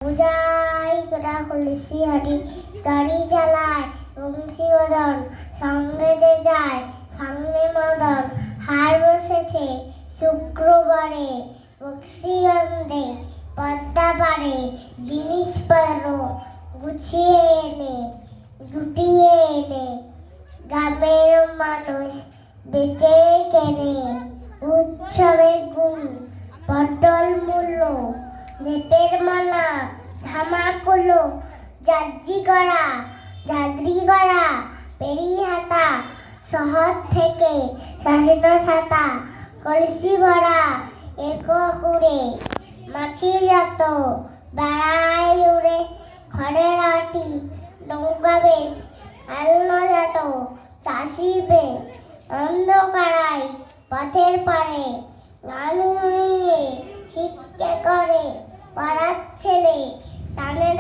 পূজাই করা কলসি হাঁটি গাড়ি চালায় বংশী বদন সঙ্গে যে যায় সঙ্গে মদন হার বসেছে শুক্রবারে বক্সিগন্ধে পদ্মা পারে জিনিসপত্র গুছিয়ে এনে জুটিয়ে এনে গ্রামের মানুষ বেচে কেনে উৎসবে গুণ পটল মূল্য লেপের মালা ধামাকুলো জাগরি করা পেরি হাতা শহর থেকে সাতা কলসি ভরা কুড়ে মাছি যত বেড়ায় উড়ে খড়ের আটি নৌকা বেশ আলনা যত চাষি বেশ অন্ধকারাই পথের পারে গান শুনিয়ে শিক্ষে করে পাড়ার ছেলে টানের